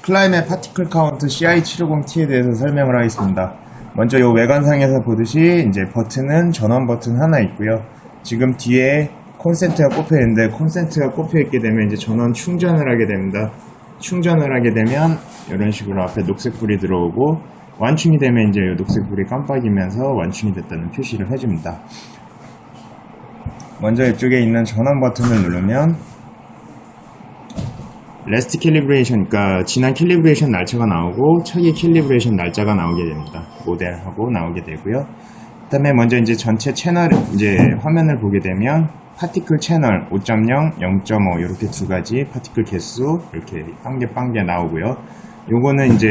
클라이멧 파티클 카운트 CI750T에 대해서 설명을 하겠습니다. 먼저 이 외관상에서 보듯이 이제 버튼은 전원 버튼 하나 있고요. 지금 뒤에 콘센트가 꼽혀 있는데 콘센트가 꼽혀 있게 되면 이제 전원 충전을 하게 됩니다. 충전을 하게 되면 이런 식으로 앞에 녹색불이 들어오고 완충이 되면 이제 이 녹색불이 깜빡이면서 완충이 됐다는 표시를 해줍니다. 먼저 이쪽에 있는 전원 버튼을 누르면 레스트 캘리브레이션, 그러니까 지난 캘리브레이션 날짜가 나오고 차기 캘리브레이션 날짜가 나오게 됩니다. 모델하고 나오게 되고요. 그 다음에 먼저 이제 전체 채널, 이제 화면을 보게 되면 파티클 채널 5.0, 0.5 이렇게 두 가지 파티클 개수 이렇게 빵개 나오고요. 요거는 이제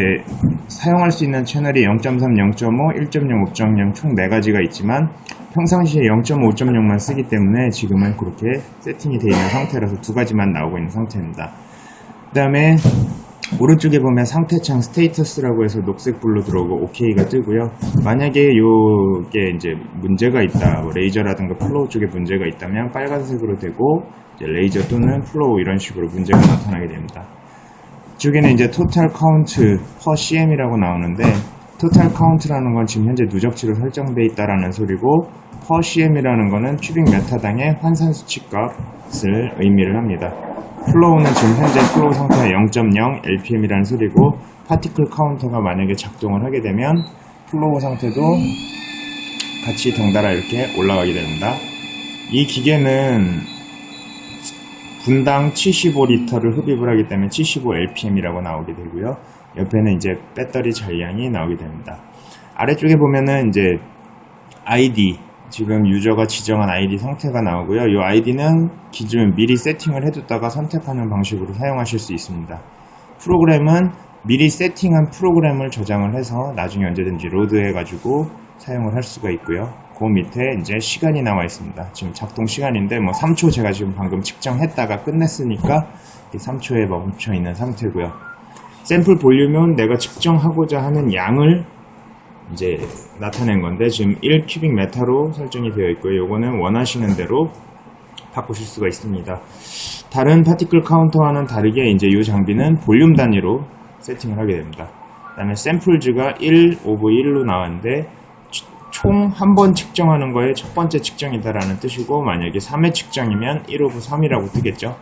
사용할 수 있는 채널이 0.3, 0.5, 1.0, 5.0 총 4가지가 있지만 평상시에 0.5, 5.0만 쓰기 때문에 지금은 그렇게 세팅이 되어 있는 상태라서 두 가지만 나오고 있는 상태입니다. 그 다음에 오른쪽에 보면 상태창 스테이터스라고 해서 녹색불로 들어오고 OK가 뜨고요. 만약에 요게 이제 문제가 있다, 뭐 레이저라든가 플로우 쪽에 문제가 있다면 빨간색으로 되고 이제 레이저 또는 플로우 이런 식으로 문제가 나타나게 됩니다. 이쪽에는 이제 토탈 카운트 per CM이라고 나오는데 토탈 카운트라는 건 지금 현재 누적치로 설정되어 있다라는 소리고 per CM이라는 거는 큐빅 메타당의 환산 수치값을 의미를 합니다. 플로우는 지금 현재 플로우 상태가 0.0 LPM이라는 소리고 파티클 카운터가 만약에 작동을 하게 되면 플로우 상태도 같이 덩달아 이렇게 올라가게 됩니다. 이 기계는 분당 75리터를 흡입을 하기 때문에 75 LPM이라고 나오게 되고요. 옆에는 이제 배터리 잔량이 나오게 됩니다. 아래쪽에 보면은 이제 ID, 지금 유저가 지정한 ID 상태가 나오고요. 이 AID는 기존 미리 세팅을 해뒀다가 선택하는 방식으로 사용하실 수 있습니다. 프로그램은 미리 세팅한 프로그램을 저장을 해서 나중에 언제든지 로드해가지고 사용을 할 수가 있고요. 그 밑에 이제 시간이 나와 있습니다. 지금 작동 시간인데 뭐 3초 제가 지금 방금 측정했다가 끝냈으니까 3초에 멈춰 있는 상태고요. 샘플 볼륨은 내가 측정하고자 하는 양을 이제 나타낸 건데 지금 1큐빅 메타로 설정이 되어 있고요. 요거는 원하시는 대로 바꾸실 수가 있습니다. 다른 파티클 카운터와는 다르게 이제 이 장비는 볼륨 단위로 세팅을 하게 됩니다. 그 다음에 샘플즈가 1 오브 1로 나왔는데 총 한 번 측정하는 거에 첫 번째 측정이다라는 뜻이고 만약에 3회 측정이면 1 오브 3이라고 뜨겠죠.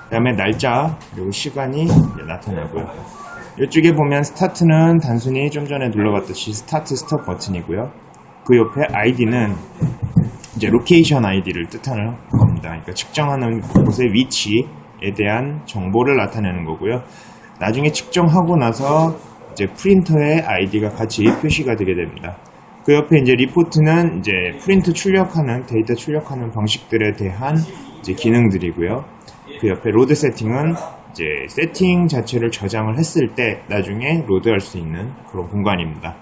그 다음에 날짜 그리고 시간이 나타나고요. 이쪽에 보면 스타트는 단순히 좀 전에 눌러봤듯이 스타트 스톱 버튼이고요. 그 옆에 ID는 이제 로케이션 ID를 뜻하는 겁니다. 그러니까 측정하는 곳의 위치에 대한 정보를 나타내는 거고요. 나중에 측정하고 나서 이제 프린터의 ID가 같이 표시가 되게 됩니다. 그 옆에 이제 리포트는 이제 프린트 출력하는 데이터 출력하는 방식들에 대한 이제 기능들이고요. 그 옆에 로드 세팅은 이제 세팅 자체를 저장을 했을 때 나중에 로드할 수 있는 그런 공간입니다.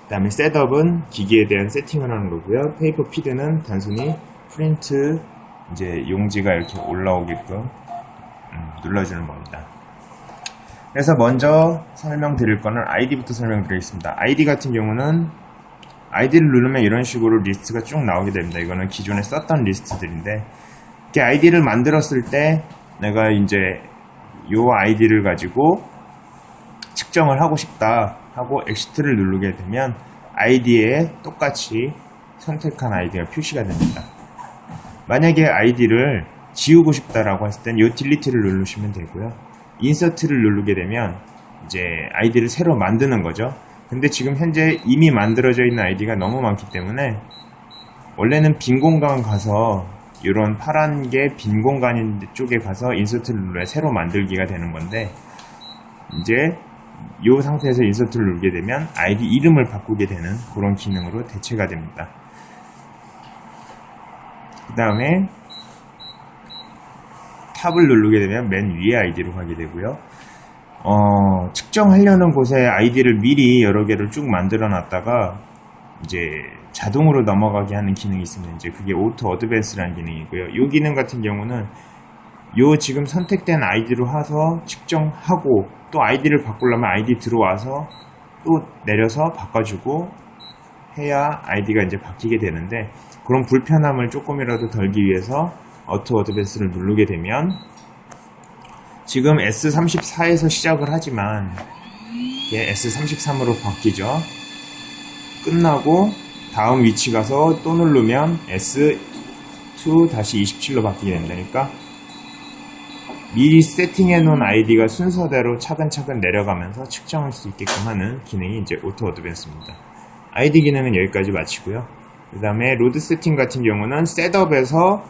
그 다음에 셋업은 기기에 대한 세팅을 하는 거고요. 페이퍼 피드는 단순히 프린트 이제 용지가 이렇게 올라오게끔 눌러주는 겁니다. 그래서 먼저 설명드릴 거는 ID부터 설명드리겠습니다. ID 같은 경우는 ID를 누르면 이런 식으로 리스트가 쭉 나오게 됩니다. 이거는 기존에 썼던 리스트들인데 이렇게 ID를 만들었을 때 내가 이제 요 아이디를 가지고 측정을 하고 싶다 하고 엑시트를 누르게 되면 아이디에 똑같이 선택한 아이디가 표시가 됩니다. 만약에 아이디를 지우고 싶다라고 했을 땐 요 딜리트를 누르시면 되고요. 인서트를 누르게 되면 이제 아이디를 새로 만드는 거죠. 근데 지금 현재 이미 만들어져 있는 아이디가 너무 많기 때문에 원래는 빈 공간 가서 이런 파란 게 빈 공간인 쪽에 가서 인서트를 눌러야 새로 만들기가 되는 건데 이제 이 상태에서 인서트를 누르게 되면 아이디 이름을 바꾸게 되는 그런 기능으로 대체가 됩니다. 그 다음에 탑을 누르게 되면 맨 위에 아이디로 가게 되고요. 측정하려는 곳에 아이디를 미리 여러 개를 쭉 만들어 놨다가 이제 자동으로 넘어가게 하는 기능이 있습니다. 이제 그게 오토 어드밴스라는 기능이고요. 이 기능 같은 경우는 요 지금 선택된 아이디로 해서 측정하고 또 아이디를 바꾸려면 아이디 들어와서 또 내려서 바꿔주고 해야 아이디가 이제 바뀌게 되는데 그런 불편함을 조금이라도 덜기 위해서 오토 어드밴스를 누르게 되면 지금 S34에서 시작을 하지만 이게 S33으로 바뀌죠. 끝나고 다음 위치 가서 또 누르면 S2-27로 바뀌게 됩니다. 그러니까 미리 세팅해 놓은 아이디가 순서대로 차근차근 내려가면서 측정할 수 있게끔 하는 기능이 이제 오토 어드밴스입니다. 아이디 기능은 여기까지 마치고요. 그 다음에 로드 세팅 같은 경우는 셋업에서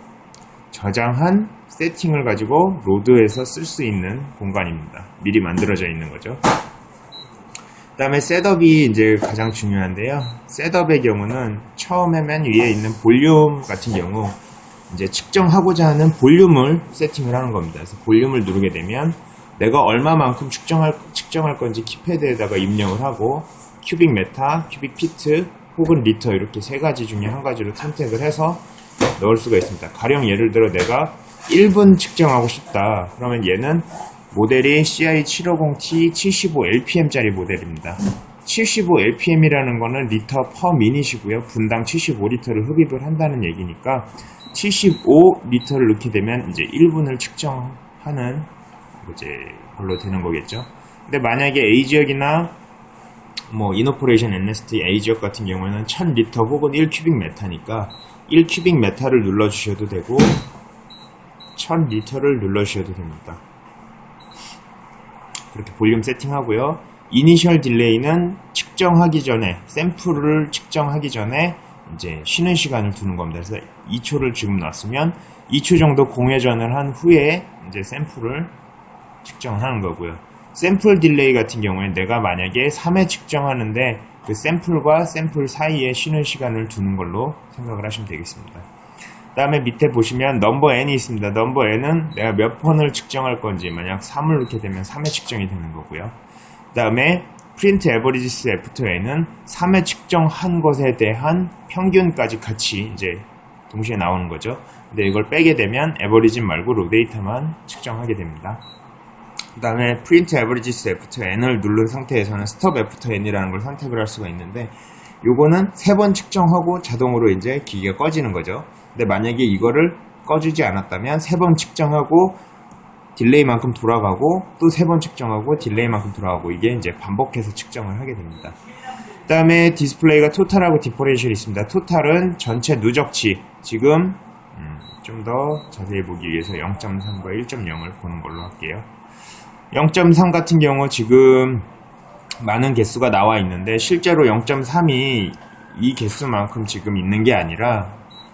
저장한 세팅을 가지고 로드에서 쓸 수 있는 공간입니다. 미리 만들어져 있는 거죠. 그 다음에 셋업이 이제 가장 중요한데요. 셋업의 경우는 처음에 맨 위에 있는 볼륨 같은 경우 이제 측정하고자 하는 볼륨을 세팅을 하는 겁니다. 그래서 볼륨을 누르게 되면 내가 얼마만큼 측정할 건지 키패드에다가 입력을 하고 큐빅 메타, 큐빅 피트 혹은 리터 이렇게 세 가지 중에 한 가지로 선택을 해서 넣을 수가 있습니다. 가령 예를 들어 내가 1분 측정하고 싶다. 그러면 얘는 모델이 CI750T 75LPM짜리 모델입니다. 75LPM이라는 거는 리터 퍼 미닛이고요. 분당 75리터를 흡입을 한다는 얘기니까 75리터를 넣게 되면 이제 1분을 측정하는 이제 걸로 되는 거겠죠. 근데 만약에 A지역이나 뭐 이노퍼레이션 NST A지역 같은 경우에는 1000리터 혹은 1큐빅 메타니까 1큐빅 메타를 눌러주셔도 되고 1000리터를 눌러주셔도 됩니다. 그렇게 볼륨 세팅하고요. 이니셜 딜레이는 측정하기 전에 샘플을 측정하기 전에 이제 쉬는 시간을 두는 겁니다. 그래서 2초를 지금 놨으면 2초 정도 공회전을 한 후에 이제 샘플을 측정하는 거고요. 샘플 딜레이 같은 경우에 내가 만약에 3회 측정하는데 그 샘플과 샘플 사이에 쉬는 시간을 두는 걸로 생각을 하시면 되겠습니다. 그 다음에 밑에 보시면 넘버 n이 있습니다. 넘버 n은 내가 몇 번을 측정할 건지 만약 3을 넣게 되면 3회 측정이 되는 거고요. 그 다음에 프린트 에버리지스 F2N은 3회 측정한 것에 대한 평균까지 같이 이제 동시에 나오는 거죠. 근데 이걸 빼게 되면 에버리지 말고 로 데이터만 측정하게 됩니다. 그 다음에 프린트 에버리지스 F2N을 누른 상태에서는 스톱 F2N이라는 걸 선택을 할 수가 있는데 요거는 3번 측정하고 자동으로 이제 기계가 꺼지는 거죠. 근데 만약에 이거를 꺼주지 않았다면 3번 측정하고 딜레이만큼 돌아가고 또 3번 측정하고 딜레이만큼 돌아가고 이게 이제 반복해서 측정을 하게 됩니다. 그 다음에 디스플레이가 토탈하고 디퍼렌셜이 있습니다. 토탈은 전체 누적치 지금 좀 더 자세히 보기 위해서 0.3과 1.0을 보는 걸로 할게요. 0.3 같은 경우 지금 많은 개수가 나와 있는데 실제로 0.3이 이 개수만큼 지금 있는 게 아니라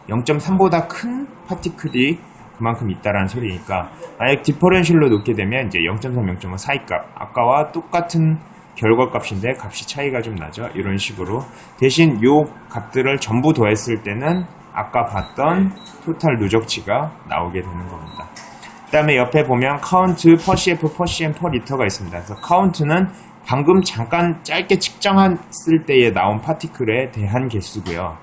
0.3보다 큰 파티클이 그만큼 있다라는 소리니까 만약 디퍼렌셜로 놓게 되면 이제 0.3, 0.5 사이값 아까와 똑같은 결과값인데 값이 차이가 좀 나죠. 이런 식으로 대신 요 값들을 전부 더했을 때는 아까 봤던 토탈 누적치가 나오게 되는 겁니다. 그 다음에 옆에 보면 카운트, per CF, per CM, per 리터가 있습니다. 그래서 카운트는 방금 잠깐 짧게 측정했을 때에 나온 파티클에 대한 개수고요.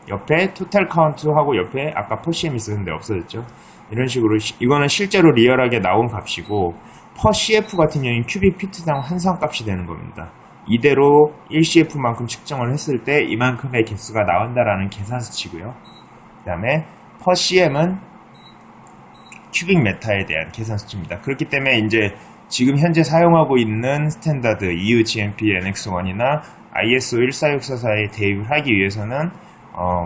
옆에 토탈 카운트하고 옆에 아까 per CM 있었는데 없어졌죠. 이런 식으로 이거는 실제로 리얼하게 나온 값이고 per CF 같은 경우는 큐빅 피트당 환상값이 되는 겁니다. 이대로 1CF만큼 측정을 했을 때 이만큼의 개수가 나온다라는 계산 수치고요. 그 다음에 per CM은 큐빅 메타에 대한 계산 수치입니다. 그렇기 때문에 이제 지금 현재 사용하고 있는 스탠다드 EU GMP NX1이나 ISO 14644에 대입을 하기 위해서는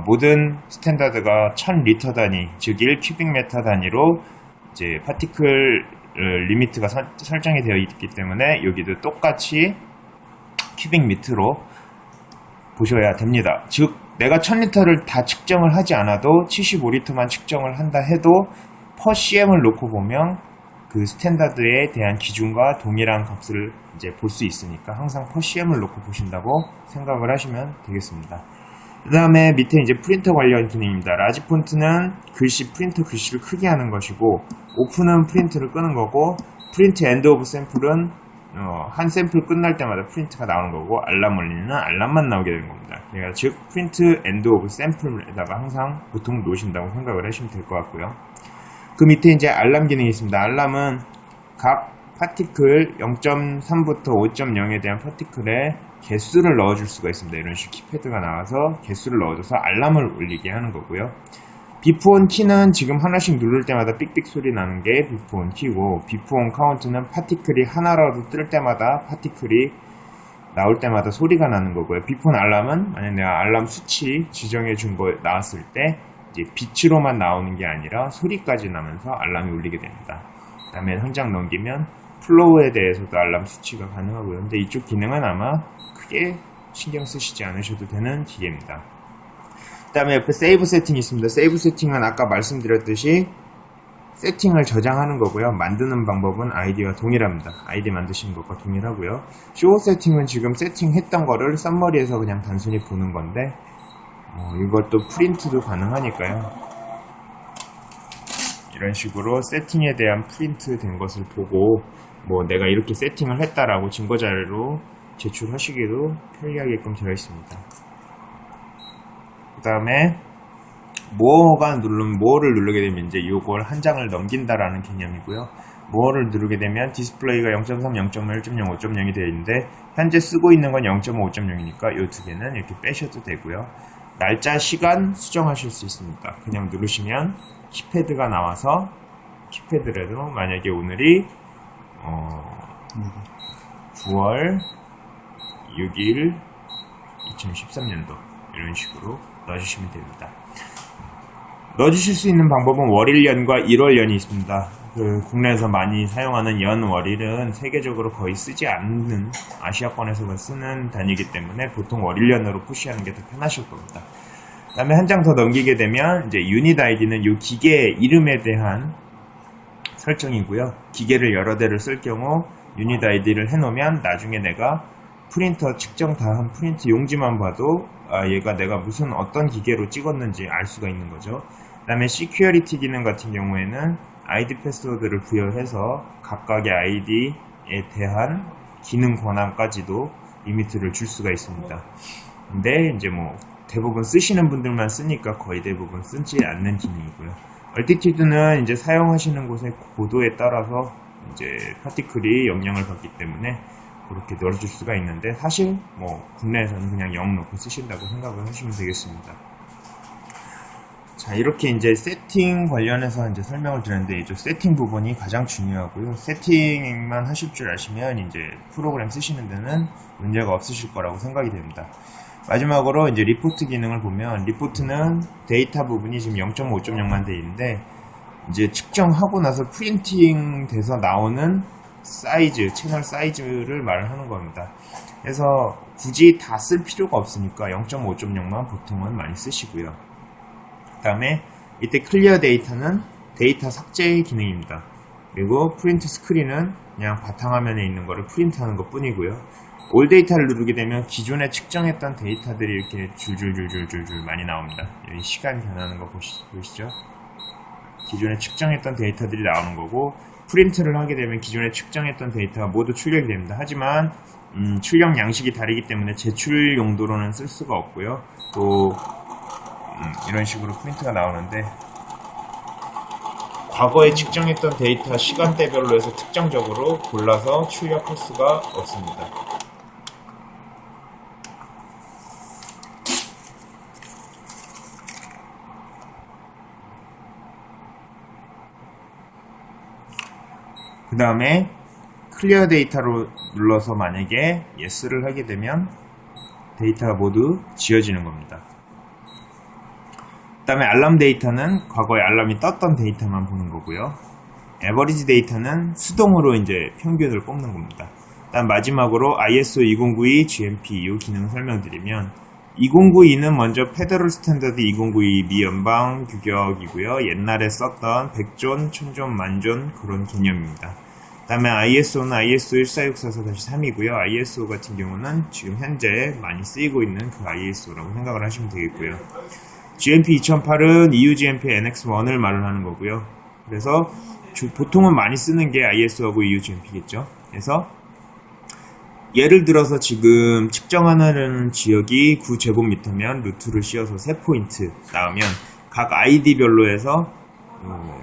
모든 스탠다드가 1000리터 단위, 즉 1큐빅 메타 단위로 이제 파티클 리미트가 설정이 되어 있기 때문에 여기도 똑같이 큐빅 미터로 보셔야 됩니다. 즉 내가 1000리터를 다 측정을 하지 않아도 75리터만 측정을 한다 해도 per CM을 놓고 보면 그 스탠다드에 대한 기준과 동일한 값을 이제 볼 수 있으니까 항상 per CM을 놓고 보신다고 생각을 하시면 되겠습니다. 그 다음에 밑에 이제 프린터 관련 기능입니다. 라지 폰트는 프린터 글씨를 크게 하는 것이고, 오픈은 프린트를 끄는 거고, 프린트 엔드 오브 샘플은 한 샘플 끝날 때마다 프린트가 나오는 거고, 알람 울리는 알람만 나오게 되는 겁니다. 그러니까 즉 프린트 엔드 오브 샘플에다가 항상 보통 놓으신다고 생각을 하시면 될 것 같고요. 그 밑에 이제 알람 기능이 있습니다. 알람은 각 파티클 0.3부터 5.0에 대한 파티클에 개수를 넣어줄 수가 있습니다. 이런 식으로 키패드가 나와서 개수를 넣어줘서 알람을 울리게 하는 거고요. 비프온 키는 지금 하나씩 누를 때마다 삑삑 소리 나는 게 비프온 키고, 비프온 카운트는 파티클이 하나라도 뜰 때마다 파티클이 나올 때마다 소리가 나는 거고요. 비폰 알람은 만약 내가 알람 수치 지정해 준 거 나왔을 때 이제 빛으로만 나오는 게 아니라 소리까지 나면서 알람이 울리게 됩니다. 그 다음에 한 장 넘기면 플로우에 대해서도 알람 수치가 가능하고요. 근데 이쪽 기능은 아마 크게 신경 쓰시지 않으셔도 되는 기계입니다. 그 다음에 옆에 세이브 세팅이 있습니다. 세이브 세팅은 아까 말씀드렸듯이 세팅을 저장하는 거고요. 만드는 방법은 아이디와 동일합니다. 아이디 만드시는 것과 동일하고요. 쇼 세팅은 지금 세팅했던 거를 썸머리에서 그냥 단순히 보는 건데 이것도 프린트도 가능하니까요. 이런 식으로 세팅에 대한 프린트 된 것을 보고 내가 이렇게 세팅을 했다라고 증거자료로 제출하시기도 편리하게끔 되어 있습니다. 그 다음에 모어를 누르게 되면 이제 이걸 한 장을 넘긴다라는 개념이고요. 모어를 누르게 되면 디스플레이가 0.3, 0.1, 1.0, 5.0이 되어 있는데 현재 쓰고 있는 건 0.5, 5.0이니까 이 두 개는 이렇게 빼셔도 되고요. 날짜, 시간 수정하실 수 있습니다. 그냥 누르시면 키패드가 나와서 키패드라도 만약에 오늘이 9월 6일 2013년도 이런 식으로 넣어주시면 됩니다. 넣어주실 수 있는 방법은 월일연과 일월연이 있습니다. 국내에서 많이 사용하는 연월일은 세계적으로 거의 쓰지 않는 아시아권에서만 쓰는 단위이기 때문에 보통 월일연으로 푸시하는 게 더 편하실 겁니다. 그 다음에 한 장 더 넘기게 되면 이제 유닛 아이디는 이 기계의 이름에 대한 설정이고요. 기계를 여러 대를 쓸 경우 유닛 아이디를 해놓으면 나중에 내가 프린터 측정 다 한 프린트 용지만 봐도 얘가 내가 어떤 기계로 찍었는지 알 수가 있는 거죠. 그 다음에 시큐리티 기능 같은 경우에는 아이디 패스워드를 부여해서 각각의 아이디에 대한 기능 권한까지도 리미트를 줄 수가 있습니다. 근데 이제 대부분 쓰시는 분들만 쓰니까 거의 대부분 쓰지 않는 기능이고요. 얼티튜드는 이제 사용하시는 곳의 고도에 따라서 이제 파티클이 영향을 받기 때문에 그렇게 넣어줄 수가 있는데 사실 국내에서는 그냥 0 넣고 쓰신다고 생각을 하시면 되겠습니다. 자, 이렇게 이제 세팅 관련해서 이제 설명을 드렸는데 이쪽 세팅 부분이 가장 중요하고요. 세팅만 하실 줄 아시면 이제 프로그램 쓰시는 데는 문제가 없으실 거라고 생각이 됩니다. 마지막으로 이제 리포트 기능을 보면 리포트는 데이터 부분이 지금 0.5, 5.0만 돼 있는데 이제 측정하고 나서 프린팅 돼서 나오는 사이즈, 채널 사이즈를 말을 하는 겁니다. 그래서 굳이 다 쓸 필요가 없으니까 0.5, 5.0만 보통은 많이 쓰시고요. 그 다음에 이때 클리어 데이터는 데이터 삭제 기능입니다. 그리고 프린트 스크린은 그냥 바탕화면에 있는 거를 프린트하는 것 뿐이고요. 올 데이터를 누르게 되면 기존에 측정했던 데이터들이 이렇게 줄줄줄줄줄 많이 나옵니다. 여기 시간 변하는 거 보시죠? 기존에 측정했던 데이터들이 나오는 거고 프린트를 하게 되면 기존에 측정했던 데이터가 모두 출력이 됩니다. 하지만 출력 양식이 다르기 때문에 제출 용도로는 쓸 수가 없고요. 또 이런 식으로 프린트가 나오는데 과거에 측정했던 데이터 시간대별로 해서 특정적으로 골라서 출력할 수가 없습니다. 그 다음에 클리어 데이터로 눌러서 만약에 yes를 하게 되면 데이터가 모두 지워지는 겁니다. 그 다음에 알람 데이터는 과거에 알람이 떴던 데이터만 보는 거고요. 에버리지 데이터는 수동으로 이제 평균을 뽑는 겁니다. 다음 마지막으로 ISO 2092 GMP 이 기능 설명드리면 2092는 먼저 페더럴 스탠더드 2092 미연방 규격이고요. 옛날에 썼던 100존, 1000존, 만존 그런 개념입니다. 그 다음에 ISO는 ISO 14644-3이고요. ISO 같은 경우는 지금 현재 많이 쓰이고 있는 그 ISO라고 생각을 하시면 되겠고요. GMP 2008은 EU GMP NX1을 말을 하는 거고요. 그래서 보통은 많이 쓰는 게 ISO하고 EU GMP겠죠. 그래서 예를 들어서 지금 측정하는 지역이 9제곱미터면 루트를 씌워서 3포인트 나오면 각 아이디별로 해서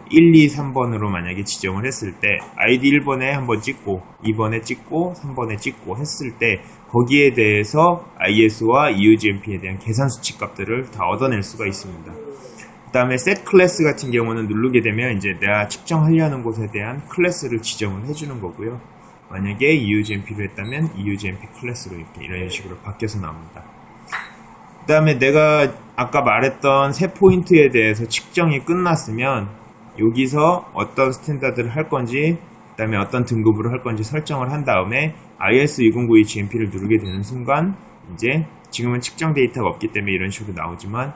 1, 2, 3번으로 만약에 지정을 했을 때 아이디 1번에 한번 찍고 2번에 찍고 3번에 찍고 했을 때 거기에 대해서 ISO와 EUGMP에 대한 계산 수치 값들을 다 얻어낼 수가 있습니다. 그 다음에 set 클래스 같은 경우는 누르게 되면 이제 내가 측정하려는 곳에 대한 클래스를 지정을 해주는 거고요. 만약에 EUGMP로 했다면 EUGMP 클래스로 이렇게 이런 식으로 바뀌어서 나옵니다. 그 다음에 내가 아까 말했던 세 포인트에 대해서 측정이 끝났으면 여기서 어떤 스탠다드를 할 건지 그 다음에 어떤 등급으로 할 건지 설정을 한 다음에 IS2092 GMP를 누르게 되는 순간 이제 지금은 측정 데이터가 없기 때문에 이런 식으로 나오지만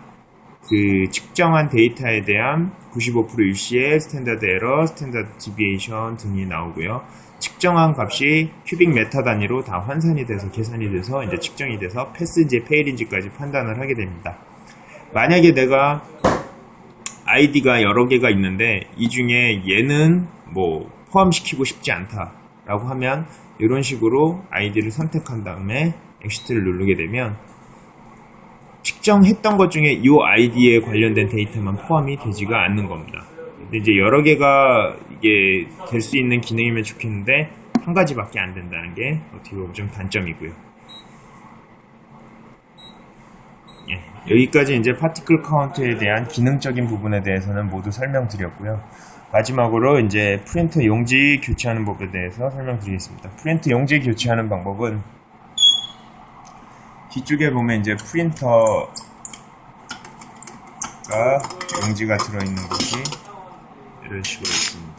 그 측정한 데이터에 대한 95% 일시의 스탠다드 에러, 스탠다드 디비에이션 등이 나오고요. 측정한 값이 큐빅 메타 단위로 다 환산이 돼서 계산이 돼서 이제 측정이 돼서 패스인지 페일인지까지 판단을 하게 됩니다. 만약에 내가 아이디가 여러 개가 있는데 이 중에 얘는 뭐 포함시키고 싶지 않다라고 하면 이런 식으로 아이디를 선택한 다음에 엑시트를 누르게 되면 측정했던 것 중에 이 아이디에 관련된 데이터만 포함이 되지가 않는 겁니다. 근데 이제 여러 개가 이게 될 수 있는 기능이면 좋겠는데 한 가지밖에 안 된다는 게 어떻게 보면 좀 단점이고요. 예, 여기까지 이제 파티클 카운트에 대한 기능적인 부분에 대해서는 모두 설명드렸고요. 마지막으로 이제 프린터 용지 교체하는 법에 대해서 설명드리겠습니다. 프린터 용지 교체하는 방법은 뒤쪽에 보면 이제 프린터가 용지가 들어있는 곳이 이런 식으로 있습니다.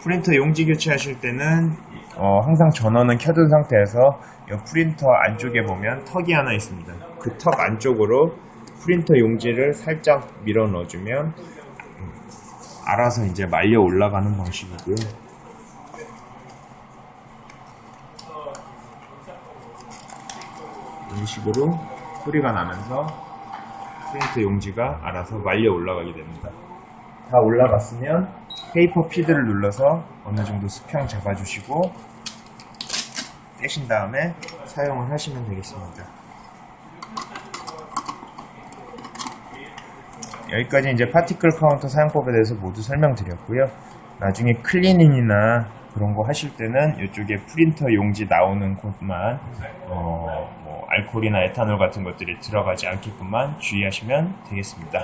프린터 용지 교체하실 때는 항상 전원은 켜둔 상태에서 이 프린터 안쪽에 보면 턱이 하나 있습니다. 그 턱 안쪽으로 프린터 용지를 살짝 밀어 넣어주면 알아서 이제 말려 올라가는 방식이고요. 이런 식으로 소리가 나면서 프린터 용지가 알아서 말려 올라가게 됩니다. 다 올라갔으면 페이퍼 피드를 눌러서 어느 정도 수평 잡아주시고 떼신 다음에 사용을 하시면 되겠습니다. 여기까지 이제 파티클 카운터 사용법에 대해서 모두 설명드렸고요. 나중에 클리닝이나 그런 거 하실 때는 이쪽에 프린터 용지 나오는 곳만 알코올이나 에탄올 같은 것들이 들어가지 않게끔만 주의하시면 되겠습니다.